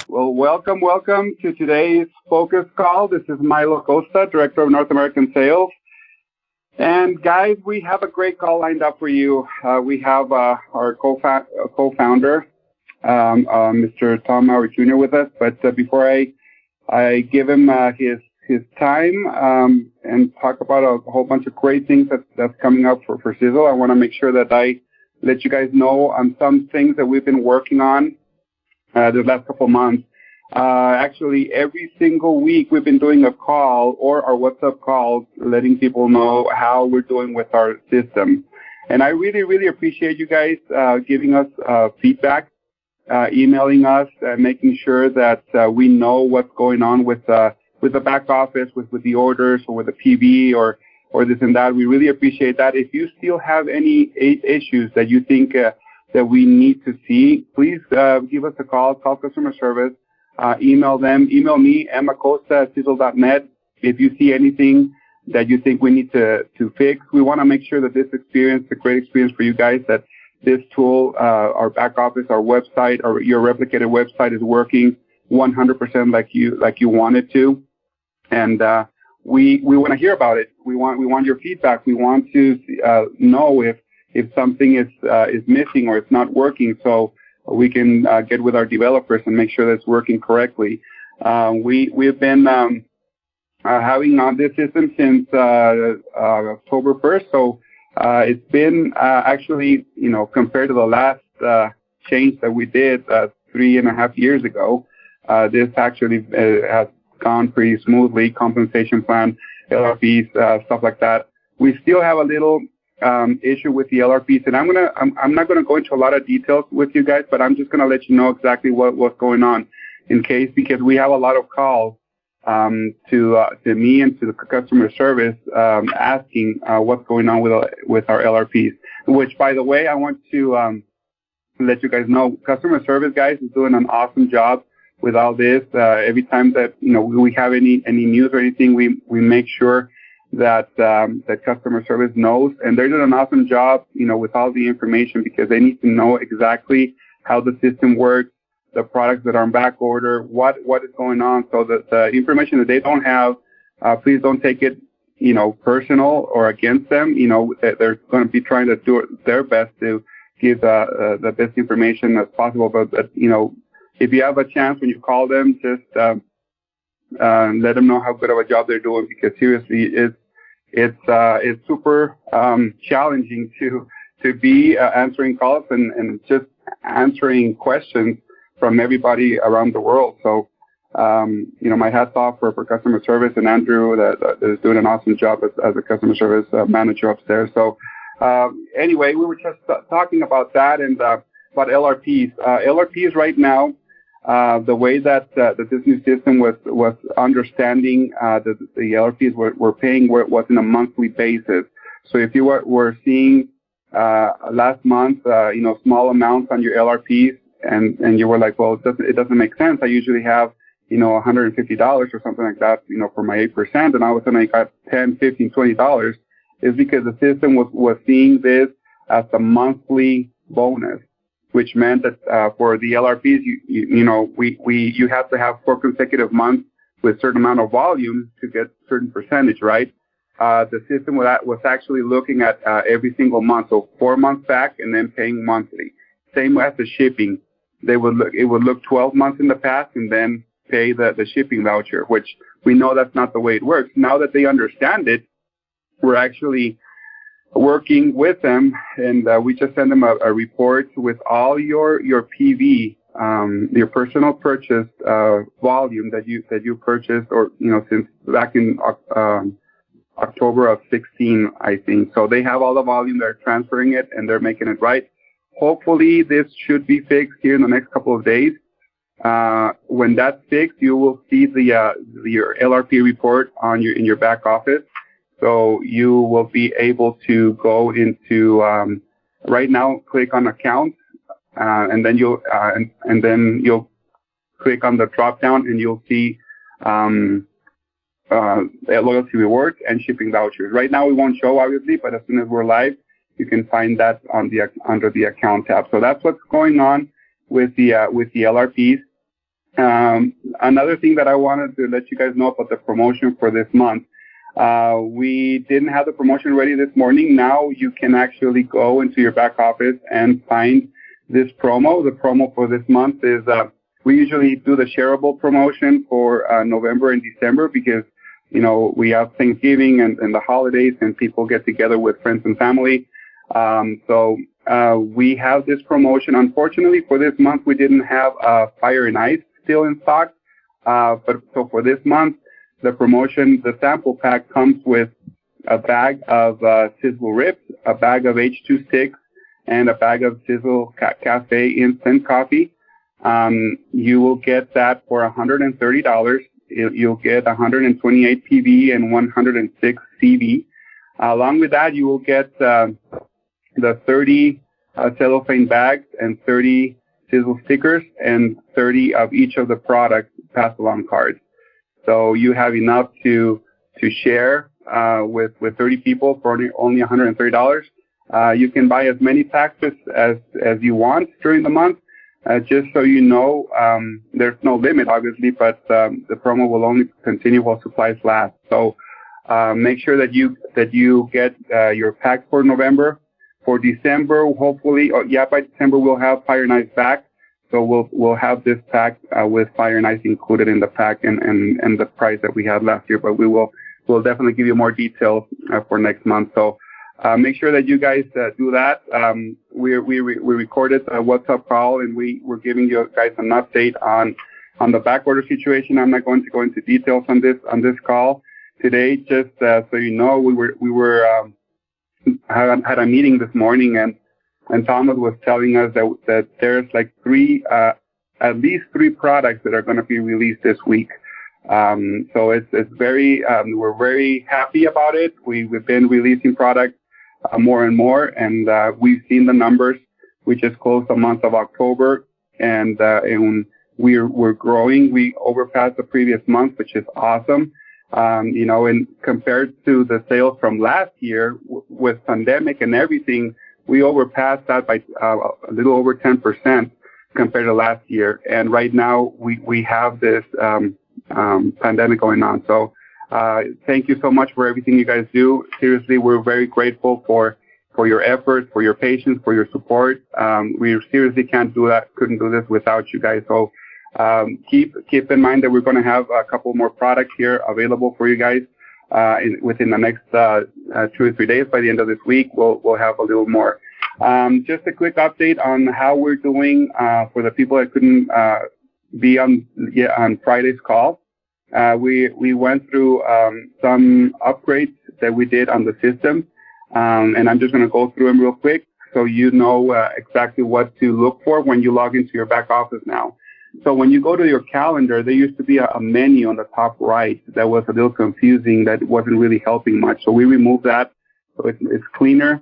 Well, welcome to today's focus call. This is Milo Acosta, Director of North American Sales. And guys, we have a great call lined up for you. We have our co-founder, Mr. Tom Mower Jr. with us. But before I give him his time and talk about a whole bunch of great things that's coming up for Sisel, I want to make sure that I let you guys know on some things that we've been working on the last couple of months. Actually, every single week we've been doing a call or our WhatsApp calls, letting people know how we're doing with our system. And I really, really appreciate you guys giving us feedback, emailing us, making sure that we know what's going on with the back office, with the orders or with the PV or this and that. We really appreciate that. If you still have any issues that you think that we need to see, please give us a call customer service, email them, email me, Acosta@Sisel.net. If you see anything that you think we need to fix, we want to make sure that this experience, a great experience for you guys, that this tool, our back office, our website, or your replicated website is working 100% like you want it to. And we want to hear about it. We want your feedback. We want to know if something is missing or it's not working, so we can get with our developers and make sure that it's working correctly. We've been having on this system since October 1st, so it's been actually, compared to the last change that we did 3.5 years ago, this actually has gone pretty smoothly. Compensation plan, LRPs, stuff like that. We still have a little issue with the LRPs, and I'm not gonna go into a lot of details with you guys, but I'm just gonna let you know exactly what's going on in case, because we have a lot of calls to me and to the customer service asking what's going on with our LRPs. Which, by the way, I want to let you guys know, customer service guys is doing an awesome job with all this. Every time that we have any news or anything, we make sure that customer service knows, and they're doing an awesome job, with all the information, because they need to know exactly how the system works, the products that are on back order, what is going on, so that the information that they don't have, please don't take it, personal or against them. They're going to be trying to do their best to give the best information as possible. But if you have a chance when you call them, just let them know how good of a job they're doing, because seriously, it's super challenging to be answering calls and just answering questions from everybody around the world. So my hat's off for customer service, and Andrew that is doing an awesome job as a customer service manager upstairs. So anyway, we were just talking about that and about LRPs. LRPs right now, the way that this new system was understanding the LRPs were paying was in a monthly basis. So if you were seeing last month, small amounts on your LRPs, and you were like, well, it doesn't make sense. I usually have $150 or something like that, for my 8%, and all of a sudden I got $10, $15, $20. Is because the system was seeing this as a monthly bonus, which meant that for the LRPs, you have to have 4 consecutive months with a certain amount of volume to get a certain percentage, right? The system was actually looking at every single month, so 4 months back and then paying monthly. Same as the shipping. It would look 12 months in the past and then pay the shipping voucher, which we know that's not the way it works. Now that they understand it, we're actually working with them, and we just send them a report with all your PV, your personal purchase volume that you purchased, or since back in October of 16, I think. So they have all the volume. They're transferring it and they're making it right. Hopefully, this should be fixed here in the next couple of days. When that's fixed, you will see your LRP report in your back office. So you will be able to go into right now, click on accounts, and then you'll click on the drop down, and you'll see loyalty rewards and shipping vouchers. Right now, we won't show obviously, but as soon as we're live, you can find that under the account tab. So that's what's going on with the LRPs. Another thing that I wanted to let you guys know about the promotion for this month. We didn't have the promotion ready this morning. Now you can actually go into your back office and find this promo. The promo for this month is, we usually do the shareable promotion for November and December because, you know, we have Thanksgiving and the holidays and people get together with friends and family. So we have this promotion. Unfortunately, for this month, we didn't have Fire and Ice still in stock. But so for this month, the promotion, the sample pack comes with a bag of Sisel Rips, a bag of H2 sticks, and a bag of Sisel Cafe Instant Coffee. You will get that for $130. You'll get 128 PB and 106 CV. Along with that, you will get the 30 cellophane bags and 30 Sisel stickers and 30 of each of the product pass-along cards. So you have enough to share with 30 people for only $130. You can buy as many packs as you want during the month. Just so you know, there's no limit, obviously, but the promo will only continue while supplies last. So make sure that you get your pack for November. For December, hopefully, by December we'll have Fire and Ice back. So we'll have this pack with Fire and Ice included in the pack and the price that we had last year. But we'll definitely give you more details for next month. So make sure that you guys do that. We recorded a WhatsApp call and we're giving you guys an update on the back order situation. I'm not going to go into details on this call today. Just so you know, we had a meeting this morning and Thomas was telling us that there's like at least three products that are going to be released this week. So it's very, we're very happy about it. We've been releasing products more and more, and we've seen the numbers. We just closed the month of October, and we're growing. We overpassed the previous month, which is awesome. You know, and compared to the sales from last year with pandemic and everything, we overpassed that by a little over 10% compared to last year. And right now we have this pandemic going on. So thank you so much for everything you guys do. Seriously, we're very grateful for your efforts, for your patience, for your support. We seriously couldn't do this without you guys. So keep in mind that we're going to have a couple more products here available for you guys within the next 2 or 3 days. By the end of this week, we'll have a little more. Just a quick update on how we're doing for the people that couldn't be on Friday's call. We went through some upgrades that we did on the system, and I'm just going to go through them real quick so you know exactly what to look for when you log into your back office now. So when you go to your calendar, there used to be a menu on the top right that was a little confusing, that wasn't really helping much. So we removed that, so it's cleaner.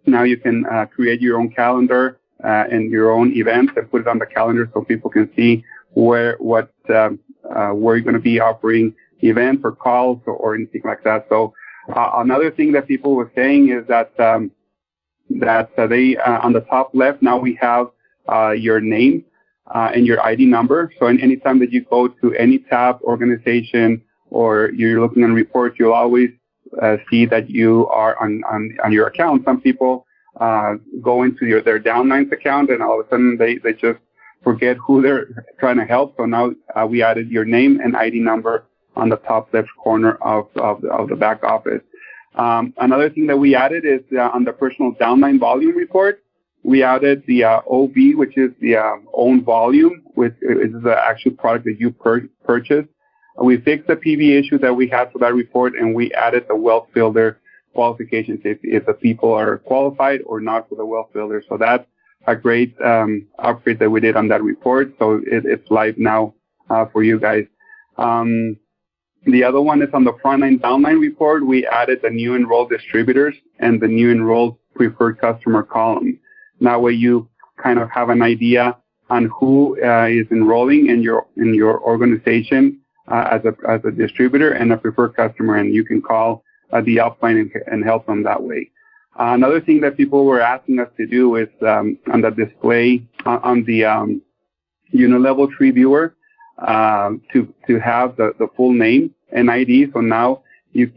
Now you can create your own calendar and your own events and put it on the calendar so people can see where you're going to be offering events or calls or anything like that. So another thing that people were saying is that they on the top left now we have your name and your ID number. So anytime that you go to any tab, organization, or you're looking at reports, you'll always see that you are on your account. Some people go into their downlines account and all of a sudden they just forget who they're trying to help. So now we added your name and ID number on the top left corner of the back office. Another thing that we added is on the personal downline volume report, we added the OV, which is the own volume, which is the actual product that you purchased. We fixed the PV issue that we had for that report, and we added the wealth builder qualifications if the people are qualified or not for the wealth builder. So that's a great upgrade that we did on that report. So it's live now for you guys. The other one is on the frontline downline report. We added the new enrolled distributors and the new enrolled preferred customer column. That way you kind of have an idea on who is enrolling in your organization as a distributor and a preferred customer, and you can call the upline and help them that way. Another thing that people were asking us to do is on the display on the unilevel tree viewer, to have the full name and ID. So now you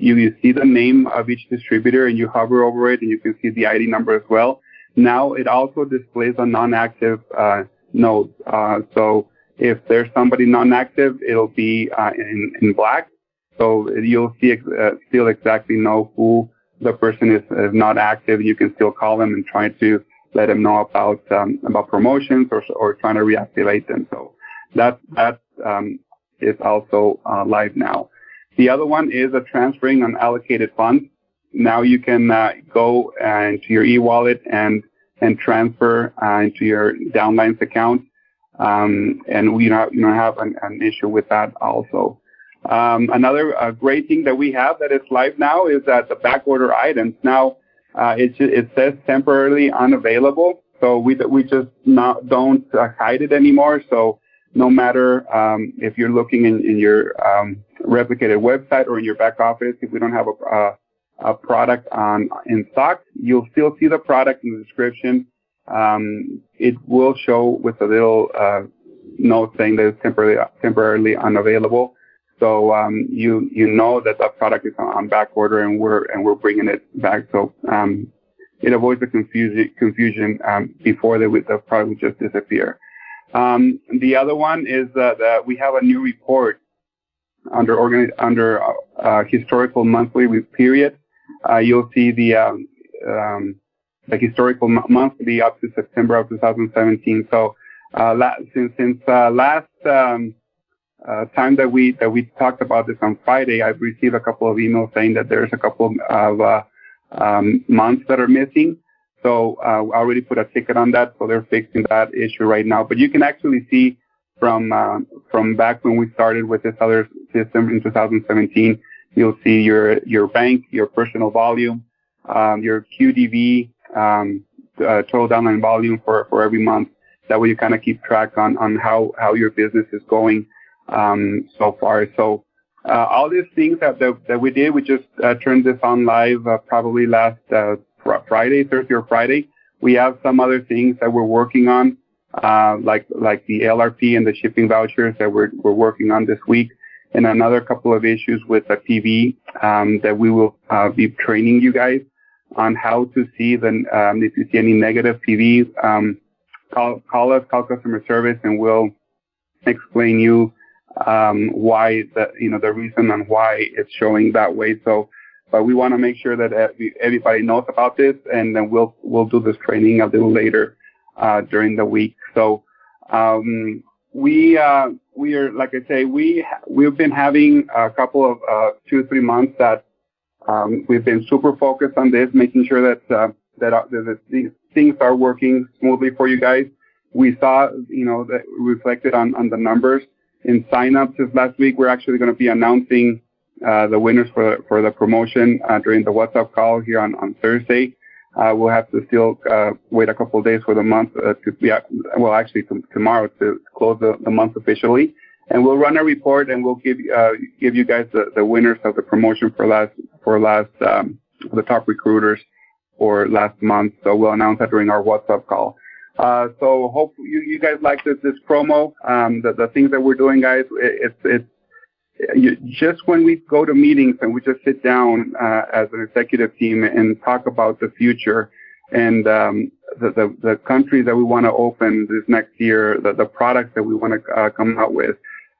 see the name of each distributor and you hover over it and you can see the ID number as well. Now it also displays a non-active node. So if there's somebody non-active, it'll be in black. So you'll see still exactly know who the person is not active. You can still call them and try to let them know about promotions or trying to reactivate them. So that is also live now. The other one is a transferring unallocated funds. Now you can go into your e-wallet and transfer into your downlines account, and we don't have an issue with that also. Another great thing that we have that is live now is that the back order items. Now it says temporarily unavailable, so we just don't hide it anymore. So no matter if you're looking in your replicated website or in your back office, if we don't have a product in stock, you'll still see the product in the description. It will show with a little note saying that it's temporarily unavailable. So you know that the product is on back order and we're bringing it back. So it avoids the confusion before the product would just disappear. The other one is that we have a new report under historical monthly period. You'll see the historical monthly up to September of 2017. So since last time that we talked about this on Friday, I've received a couple of emails saying that there's a couple of months that are missing. So I already put a ticket on that, so they're fixing that issue right now. But you can actually see from back when we started with this other system in 2017, you'll see your bank, your personal volume, your QDV, total downline volume for every month. That way you kind of keep track on how your business is going so far. So all these things that we did, we just turned this on live probably last Thursday or Friday. We have some other things that we're working on, like the LRP and the shipping vouchers that we're working on this week, and another couple of issues with the TV that we will be training you guys on how to see if you see any negative TV, call us, call customer service, and we'll explain you why the reason on why it's showing that way. So, but we want to make sure that everybody knows about this, and then we'll do this training a little later during the week. So we are, like I say, we've been having a couple of 2 or 3 months that we've been super focused on this, making sure that these things are working smoothly for you guys. We saw that reflected on the numbers in signups this last week. We're actually going to be announcing the winners for the promotion during the WhatsApp call here on Thursday. We'll have to still wait a couple of days for the month tomorrow to close the month officially, and we'll run a report and we'll give you guys the winners of the promotion for the top recruiters for last month. So we'll announce that during our WhatsApp call. So hope you guys like this promo. The things that we're doing, guys, it's just when we go to meetings and we just sit down as an executive team and talk about the future and the countries that we want to open this next year, the products that we want to come out with,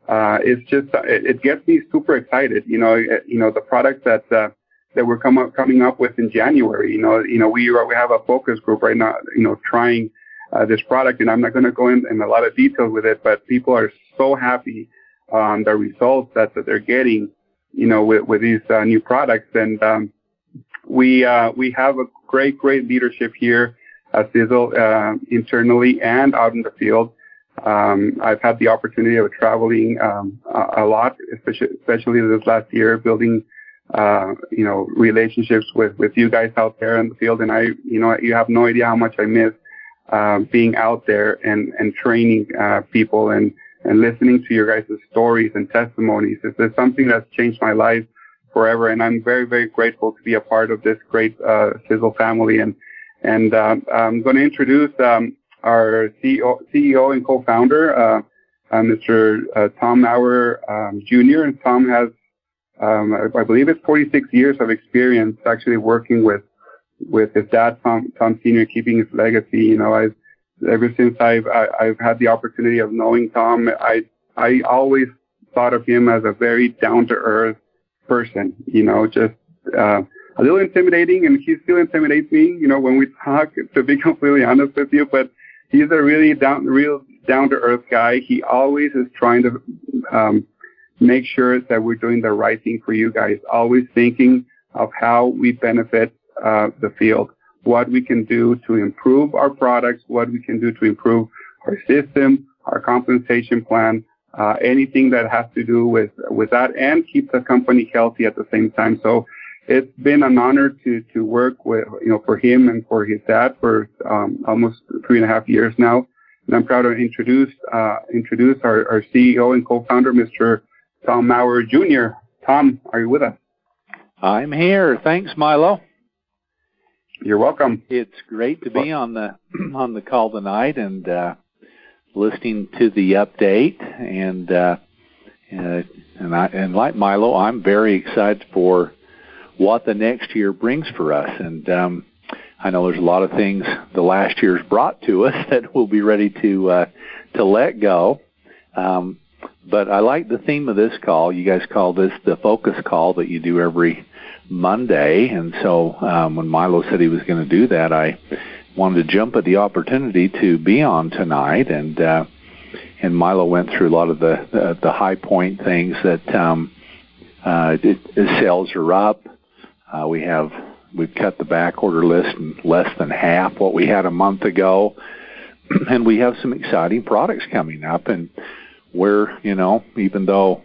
it gets me super excited. The products that we're coming up with in January. We have a focus group right now. Trying this product, and I'm not going to go in a lot of detail with it, but people are so happy on the results that they're getting, with these new products. And we have a great leadership here at Sisel, internally and out in the field. I've had the opportunity of traveling a lot, especially this last year, building relationships with you guys out there in the field. And you have no idea how much I miss being out there and training people and listening to your guys' stories and testimonies. It's something that's changed my life forever, and I'm very, very grateful to be a part of this great Sisel family. And I'm going to introduce our CEO and co-founder, Mr. Tom Mower Jr. And Tom has, I believe it's 46 years of experience actually working with his dad, Tom Sr., keeping his legacy. Ever since I've had the opportunity of knowing Tom, I always thought of him as a very down-to-earth person, just a little intimidating, and he still intimidates me, when we talk, to be completely honest with you, but he's a really down-to-earth guy. He always is trying to make sure that we're doing the right thing for you guys, always thinking of how we benefit the field, what we can do to improve our products, what we can do to improve our system, our compensation plan, anything that has to do with that, and keep the company healthy at the same time. So it's been an honor to work with, for him and for his dad for almost 3.5 years now. And I'm proud to introduce our CEO and co-founder, Mr. Tom Mower Jr. Tom, are you with us? I'm here. Thanks, Milo. You're welcome. It's great to be on the call tonight and listening to the update. And like Milo, I'm very excited for what the next year brings for us. And I know there's a lot of things the last year's brought to us that we'll be ready to let go. But I like the theme of this call. You guys call this the focus call that you do every Monday. And so when Milo said he was going to do that, I wanted to jump at the opportunity to be on tonight. And Milo went through a lot of the high point things that sales are up. We've cut the back order list in less than half what we had a month ago. And we have some exciting products coming up. And we're, even though,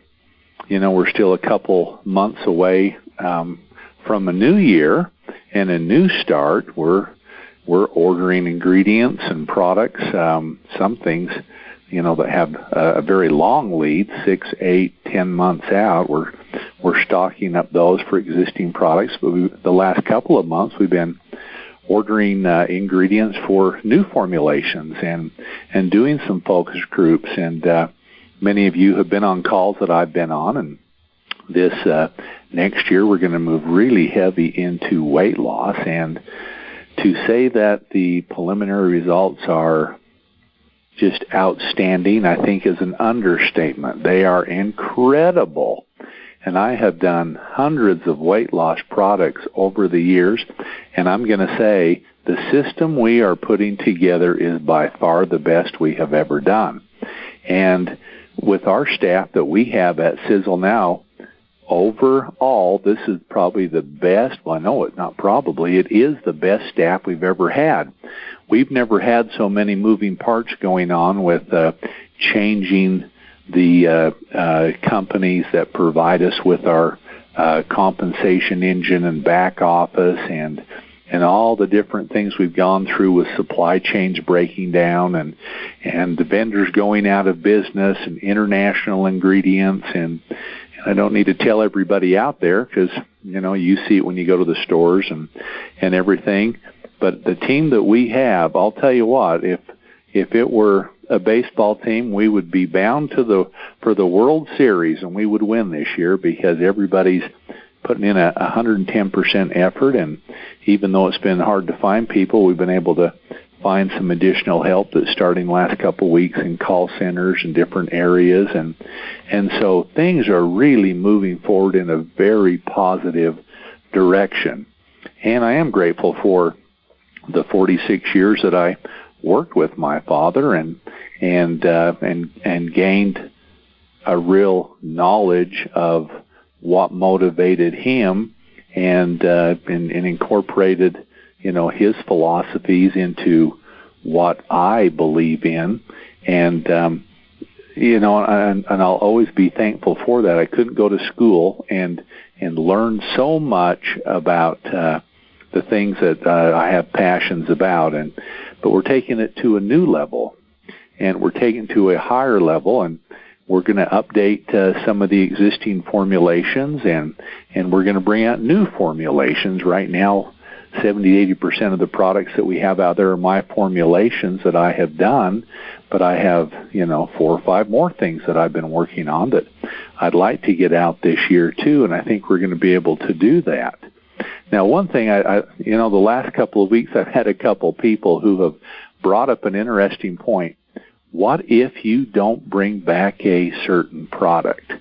we're still a couple months away from a new year and a new start, we're ordering ingredients and products, some things, that have a very long lead, 6, 8, 10 months out. We're stocking up those for existing products. But the last couple of months, we've been ordering ingredients for new formulations and doing some focus groups. And many of you have been on calls that I've been on. And this next year, we're going to move really heavy into weight loss. And to say that the preliminary results are just outstanding, I think, is an understatement. They are incredible. And I have done hundreds of weight loss products over the years, and I'm going to say the system we are putting together is by far the best we have ever done. And with our staff that we have at Sisel now, overall, this is probably the best, well, no, it's not probably, it is the best staff we've ever had. We've never had so many moving parts going on with changing the companies that provide us with our compensation engine and back office and all the different things we've gone through with supply chains breaking down and the vendors going out of business and international ingredients. And I don't need to tell everybody out there because, you see it when you go to the stores and everything. But the team that we have, I'll tell you what, if it were a baseball team, we would be bound for the World Series, and we would win this year because everybody's putting in 110% effort. And even though it's been hard to find people, we've been able to find some additional help that's starting last couple of weeks in call centers in different areas. And so things are really moving forward in a very positive direction. And I am grateful for the 46 years that I worked with my father and gained a real knowledge of what motivated him and incorporated, his philosophies into what I believe in. And I'll always be thankful for that. I couldn't go to school and learn so much about the things that I have passions about, but we're taking it to a new level, and we're taking it to a higher level, and we're going to update some of the existing formulations, and we're going to bring out new formulations. Right now, 70-80% of the products that we have out there are my formulations that I have done, but I have, 4 or 5 more things that I've been working on that I'd like to get out this year too, and I think we're going to be able to do that. Now, one thing, the last couple of weeks I've had a couple people who have brought up an interesting point. What if you don't bring back a certain product?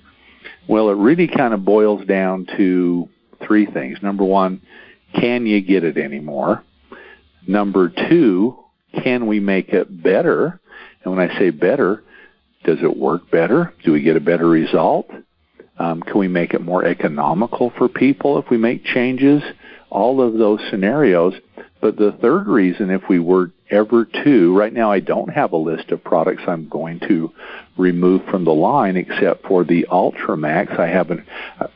Well, it really kind of boils down to 3 things. Number 1, can you get it anymore? Number 2, can we make it better? And when I say better, does it work better? Do we get a better result? Can we make it more economical for people if we make changes? All of those scenarios. But the third reason, if we were ever to, right now I don't have a list of products I'm going to remove from the line except for the Ultramax. I have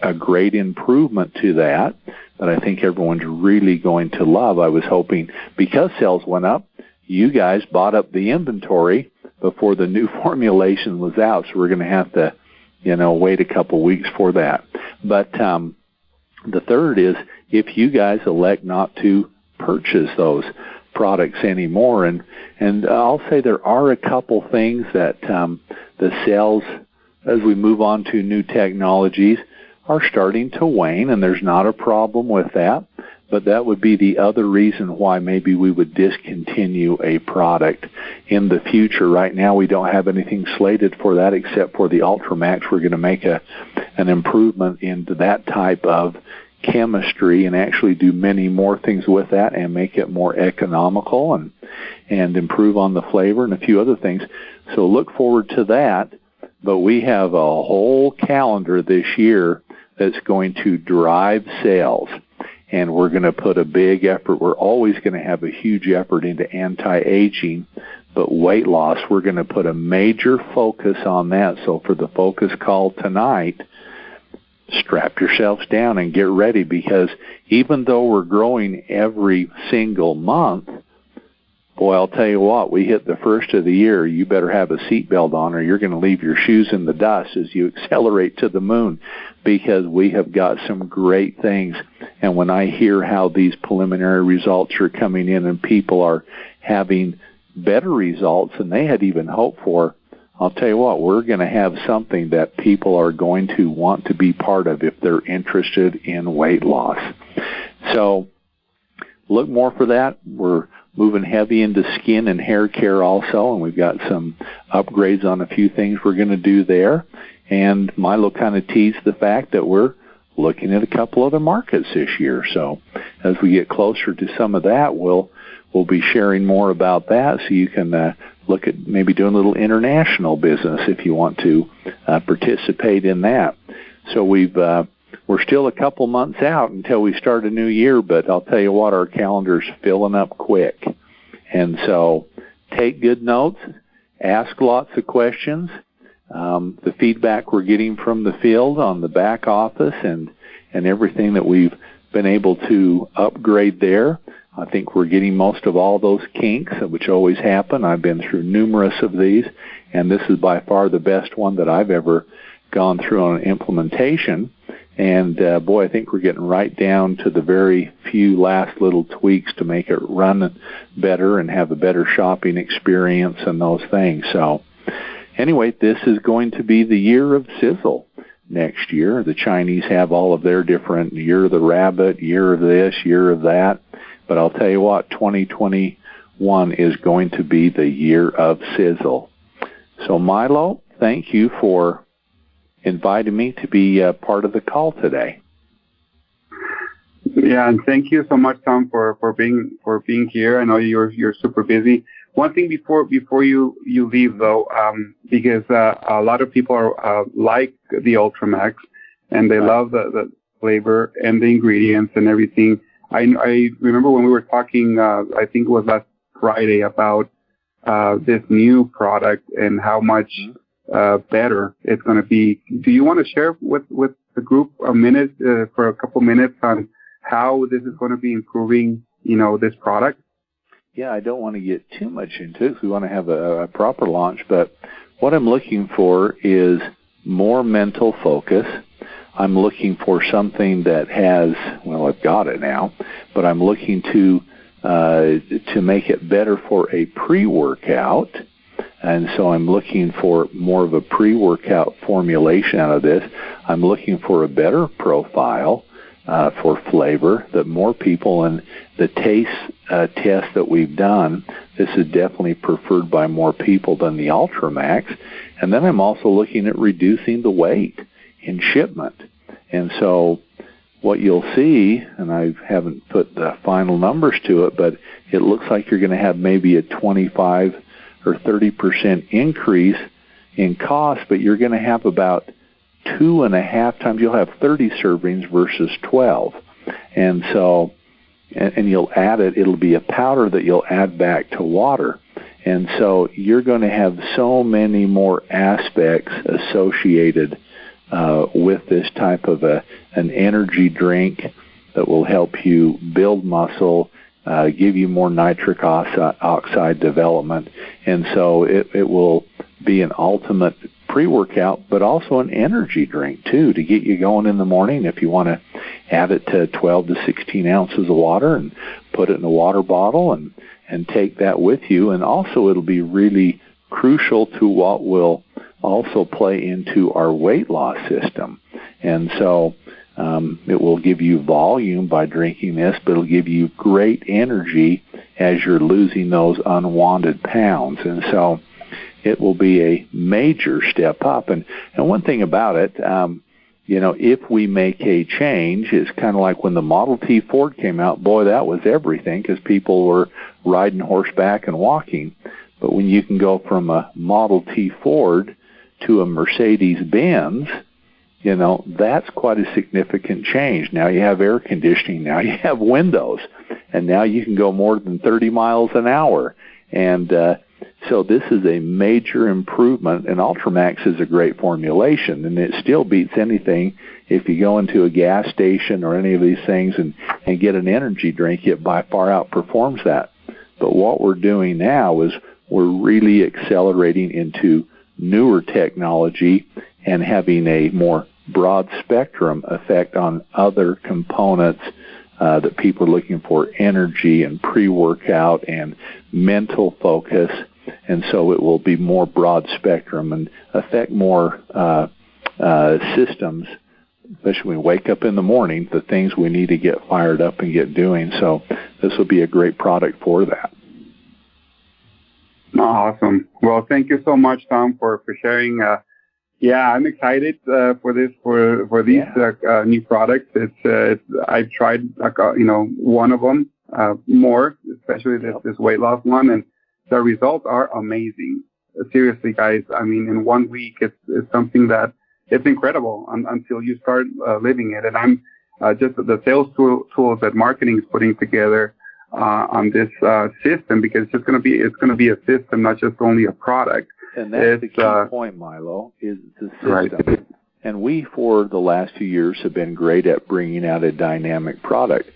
a great improvement to that I think everyone's really going to love. I was hoping, because sales went up, you guys bought up the inventory before the new formulation was out, so we're going to have to, wait a couple weeks for that. But the third is, if you guys elect not to purchase those products anymore, and I'll say there are a couple things that the sales, as we move on to new technologies, are starting to wane, and there's not a problem with that. But that would be the other reason why maybe we would discontinue a product in the future. Right now, we don't have anything slated for that except for the Ultramax. We're going to make an improvement into that type of chemistry and actually do many more things with that and make it more economical and improve on the flavor and a few other things. So look forward to that. But we have a whole calendar this year that's going to drive sales. And we're going to put a big effort. We're always going to have a huge effort into anti-aging, but weight loss, we're going to put a major focus on that. So for the focus call tonight, strap yourselves down and get ready, because even though we're growing every single month, boy, I'll tell you what, we hit the first of the year, you better have a seatbelt on or you're going to leave your shoes in the dust as you accelerate to the moon, because we have got some great things. And when I hear how these preliminary results are coming in and people are having better results than they had even hoped for, I'll tell you what, we're going to have something that people are going to want to be part of if they're interested in weight loss. So look more for that. We're moving heavy into skin and hair care also, and we've got some upgrades on a few things we're going to do there. And Milo kind of teased the fact that we're looking at a couple other markets this year. So as we get closer to some of that, we'll be sharing more about that, so you can look at maybe doing a little international business if you want to participate in that. So we're still a couple months out until we start a new year, but I'll tell you what, our calendar's filling up quick. And so take good notes, ask lots of questions. The feedback we're getting from the field on the back office and everything that we've been able to upgrade there, I think we're getting most of all those kinks, which always happen. I've been through numerous of these, and this is by far the best one that I've ever gone through on an implementation. And boy, I think we're getting right down to the very few last little tweaks to make it run better and have a better shopping experience and those things. So anyway, this is going to be the year of Sisel next year. The Chinese have all of their different year of the rabbit, year of this, year of that. But I'll tell you what, 2021 is going to be the year of Sisel. So Milo, thank you for inviting me to be part of the call today. Yeah, and thank you so much, Tom, for being here. I know you're super busy. One thing before you leave though, because a lot of people are like the Ultramax, and they love the flavor and the ingredients and everything. I remember when we were talking, I think it was last Friday, about this new product and how much better it's going to be. Do you want to share with the group for a couple minutes on how this is going to be improving, this product? Yeah, I don't want to get too much into it because we want to have a proper launch, but what I'm looking for is more mental focus. I'm looking for something that has, well, I've got it now, but I'm looking to make it better for a pre-workout. And so I'm looking for more of a pre-workout formulation out of this. I'm looking for a better profile for flavor that more people, and the taste test that we've done, this is definitely preferred by more people than the Ultramax. And then I'm also looking at reducing the weight in shipment. And so what you'll see, and I haven't put the final numbers to it, but it looks like you're going to have maybe a 25 or 30% increase in cost, but you're going to have about 2.5 times. You'll have 30 servings versus 12. And so, and you'll add it, it'll be a powder that you'll add back to water. And so you're going to have so many more aspects associated with this type of an energy drink that will help you build muscle, give you more nitric oxide development. And so it will be an ultimate pre-workout, but also an energy drink, too, to get you going in the morning. If you want to add it to 12 to 16 ounces of water and put it in a water bottle and take that with you. And also it'll be really crucial to what will also play into our weight loss system. And so it will give you volume by drinking this, but it'll give you great energy as you're losing those unwanted pounds. And so it will be a major step up. And one thing about it, if we make a change, it's kind of like when the Model T Ford came out. Boy, that was everything because people were riding horseback and walking. But when you can go from a Model T Ford to a Mercedes-Benz, that's quite a significant change. Now you have air conditioning. Now you have windows. And now you can go more than 30 miles an hour. And so this is a major improvement, and Ultramax is a great formulation, and it still beats anything. If you go into a gas station or any of these things and get an energy drink, it by far outperforms that. But what we're doing now is we're really accelerating into newer technology and having a more broad spectrum effect on other components that people are looking for, energy and pre-workout and mental focus. And so it will be more broad spectrum and affect more systems, especially when we wake up in the morning, the things we need to get fired up and get doing. So this will be a great product for that. Awesome. Well, thank you so much, Tom, for sharing. I'm excited for these new products. I've tried one of them more, especially this weight loss one, and the results are amazing. Seriously, guys. I mean, in 1 week, it's something that it's incredible until you start living it. And I'm just the sales tools that marketing is putting together on this system, because it's going to be a system, not just only a product. And that's the key point, Milo, is the system. Right. And we, for the last few years, have been great at bringing out a dynamic product.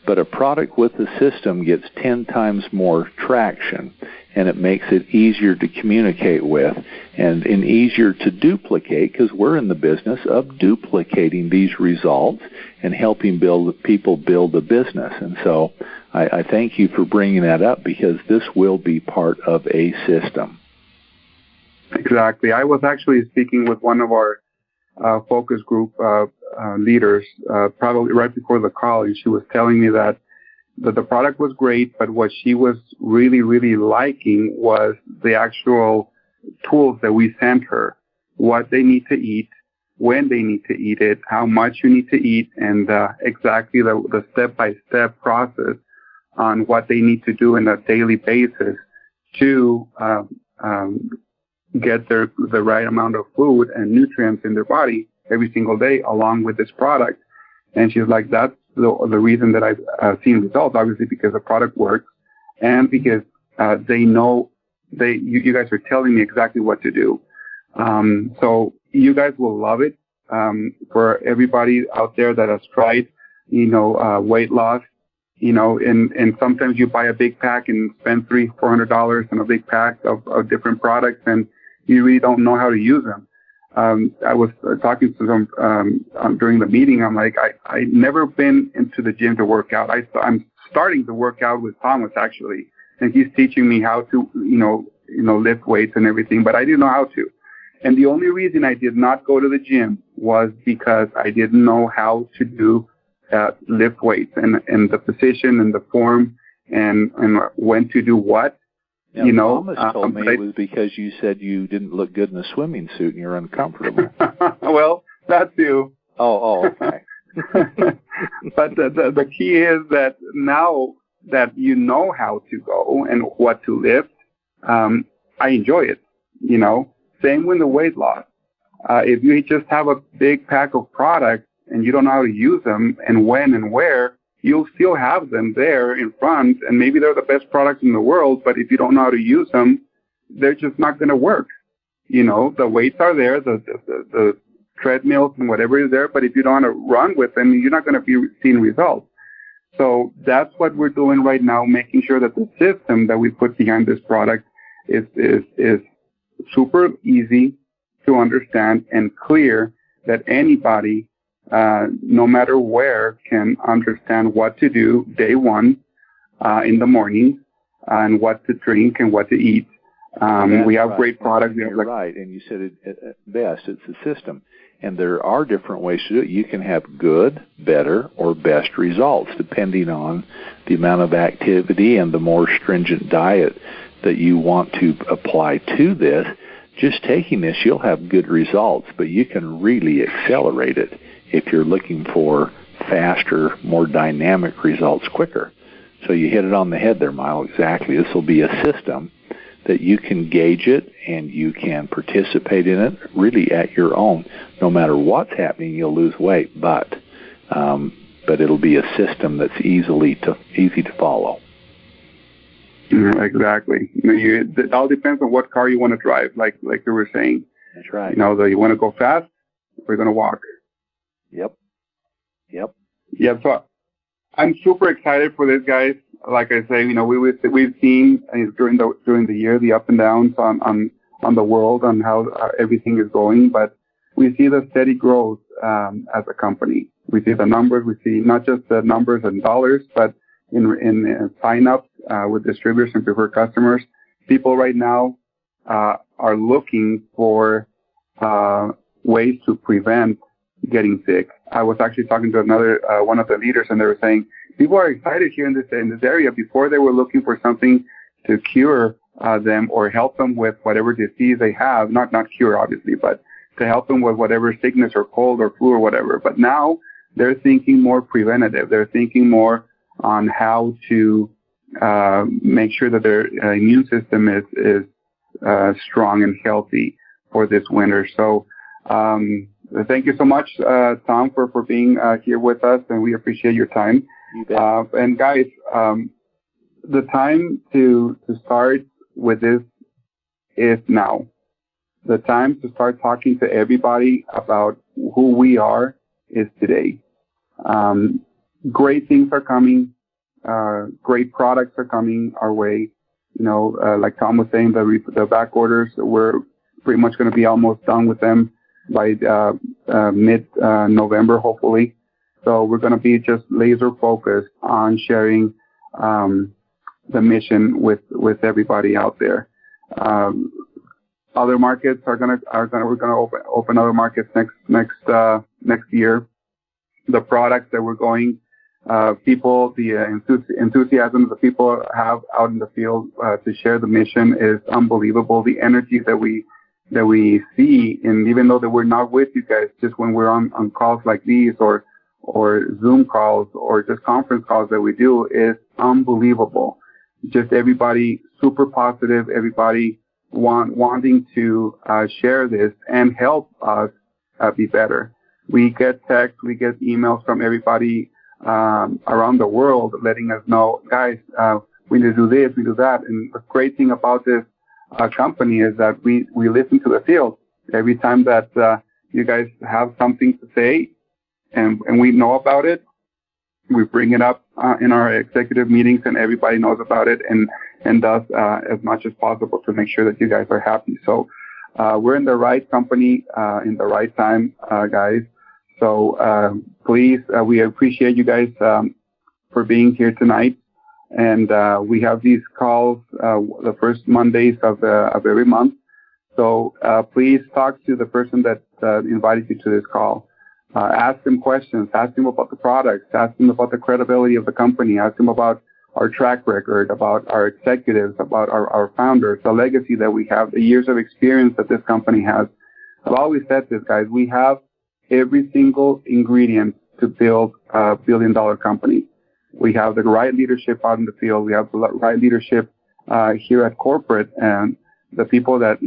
But a product with a system gets 10 times more traction, and it makes it easier to communicate with and easier to duplicate, because we're in the business of duplicating these results and helping people build a business. And so I thank you for bringing that up, because this will be part of a system. Exactly. I was actually speaking with one of our focus group leaders probably right before the call, and she was telling me that the product was great, but what she was really, really liking was the actual tools that we sent her, what they need to eat, when they need to eat it, how much you need to eat, and exactly the step-by-step process on what they need to do on a daily basis to get the right amount of food and nutrients in their body every single day along with this product. And she's like, that's the reason that I've seen results, obviously, because the product works and because they know you guys are telling me exactly what to do. So you guys will love it. For everybody out there that has tried, weight loss, and sometimes you buy a big pack and spend $300-400 on a big pack of different products, and you really don't know how to use them. I was talking to some during the meeting. I'm like, I never been into the gym to work out. I'm starting to work out with Thomas actually, and he's teaching me how to, lift weights and everything. But I didn't know how to. And the only reason I did not go to the gym was because I didn't know how to do lift weights and the position and the form and when to do what. Now, Thomas told me it was because you said you didn't look good in a swimming suit and you're uncomfortable. Well, that too. Oh, okay. But the key is that now that you know how to go and what to lift, I enjoy it. Same with the weight loss. If you just have a big pack of products and you don't know how to use them and when and where, you'll still have them there in front, and maybe they're the best products in the world, but if you don't know how to use them, they're just not going to work. The weights are there, the treadmills and whatever is there, but if you don't want to run with them, you're not going to be seeing results. So that's what we're doing right now, making sure that the system that we put behind this product is super easy to understand and clear, that anybody, no matter where, can understand what to do day one in the morning and what to drink and what to eat. We have great products. You're right, and you said it best. It's a system, and there are different ways to do it. You can have good, better, or best results depending on the amount of activity and the more stringent diet that you want to apply to this. Just taking this, you'll have good results, but you can really accelerate it if you're looking for faster, more dynamic results quicker. So you hit it on the head there, Milo, exactly. This will be a system that you can gauge it and you can participate in it really at your own. No matter what's happening, you'll lose weight, but it'll be a system that's easy to follow. Exactly. It all depends on what car you want to drive, like you were saying. That's right. Do you want to go fast or you're going to walk? Yep. Yeah, so I'm super excited for this, guys. Like I say, we've seen during the year the up and downs on the world, on how everything is going, but we see the steady growth as a company. We see the numbers. We see not just the numbers and dollars, but in sign-ups with distributors and preferred customers. People right now are looking for ways to prevent getting sick. I was actually talking to another one of the leaders, and they were saying people are excited here in this area. Before, they were looking for something to cure them or help them with whatever disease they have. Not cure, obviously, but to help them with whatever sickness or cold or flu or whatever. But now they're thinking more preventative. They're thinking more on how to make sure that their immune system is strong and healthy for this winter. So thank you so much, Tom, for being here with us, and we appreciate your time. You bet. And guys, the time to start with this is now. The time to start talking to everybody about who we are is today. Great things are coming. Great products are coming our way. Like Tom was saying, the back orders, we're pretty much going to be almost done with them by mid-November, hopefully. So we're going to be just laser focused on sharing the mission with everybody out there. Other markets we're going to open other markets next year. The products that we're going, the enthusiasm that people have out in the field to share the mission is unbelievable. The energy that we see, and even though that we're not with you guys, just when we're on calls like these or Zoom calls or just conference calls that we do, is unbelievable. Just everybody super positive, everybody wanting to share this and help us be better. We get texts, we get emails from everybody around the world letting us know, guys, we need to do this, we do that. And the great thing about this company is that we listen to the field. Every time that you guys have something to say and we know about it, we bring it up in our executive meetings, and everybody knows about it and does as much as possible to make sure that you guys are happy. So We're in the right company in the right time, guys. So please, we appreciate you guys for being here tonight. And we have these calls the first Mondays of every month. So please talk to the person that invited you to this call. Ask them questions. Ask them about the products. Ask them about the credibility of the company. Ask them about our track record, about our executives, about our founders, the legacy that we have, the years of experience that this company has. I've always said this, guys. We have every single ingredient to build a billion-dollar company. We have the right leadership out in the field. We have the right leadership here at corporate, and the people that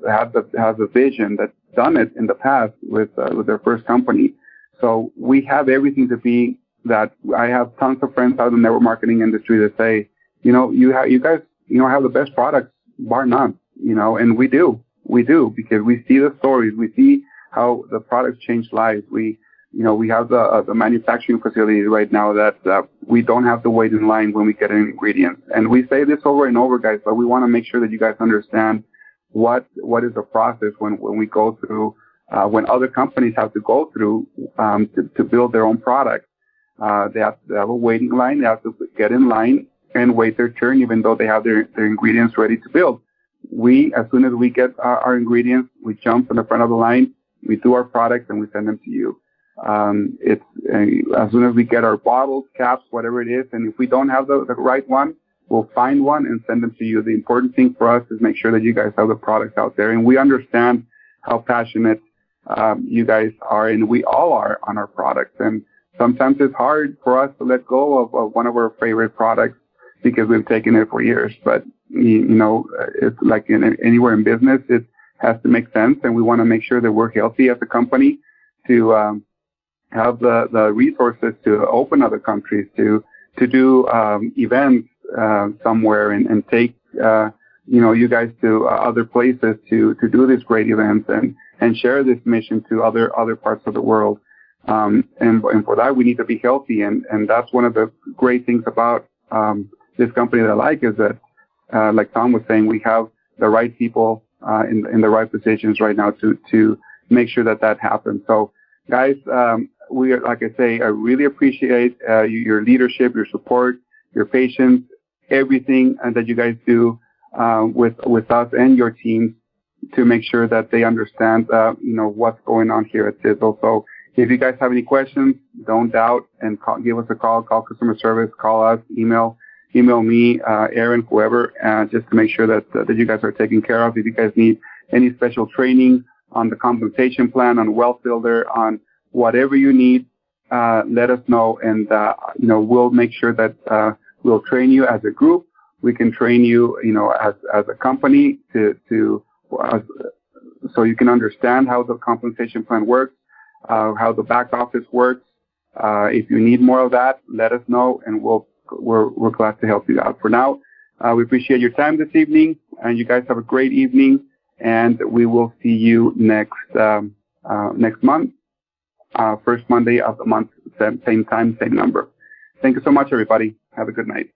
have the vision, that's done it in the past with their first company. So we have everything to be that. I have tons of friends out in the network marketing industry that say, you guys have the best products, bar none. And we do because we see the stories, we see how the products change lives. We have the manufacturing facility right now that we don't have to wait in line when we get an ingredient. And we say this over and over, guys, but we want to make sure that you guys understand what is the process when we go through, when other companies have to go through to build their own products. They have to have a waiting line. They have to get in line and wait their turn, even though they have their ingredients ready to build. As soon as we get our ingredients, we jump in the front of the line, we do our products, and we send them to you. As soon as we get our bottles, caps, whatever it is, and if we don't have the right one, we'll find one and send them to you. The important thing for us is make sure that you guys have the products out there, and we understand how passionate you guys are, and we all are on our products. And sometimes it's hard for us to let go of one of our favorite products because we've taken it for years. But it's like anywhere in business, it has to make sense, and we want to make sure that we're healthy as a company to have the resources to open other countries, to do events somewhere and take you guys to other places to do these great events and share this mission to other parts of the world. And for that we need to be healthy, and that's one of the great things about this company that I like is that like Tom was saying, we have the right people in the right positions right now to make sure that happens. So guys, we are, like I say, I really appreciate your leadership, your support, your patience, everything that you guys do with us and your teams to make sure that they understand what's going on here at Sisel. So if you guys have any questions, don't doubt and give us a call customer service, call us, email me, Aaron, whoever, just to make sure that you guys are taken care of. If you guys need any special training on the compensation plan, on Wealth Builder, on whatever you need, let us know, and we'll make sure that we'll train you as a group. We can train you, as a company so you can understand how the compensation plan works, how the back office works. If you need more of that, let us know, and we're glad to help you out. For now, we appreciate your time this evening, and you guys have a great evening, and we will see you next month. First Monday of the month, same time, same number. Thank you so much, everybody. Have a good night.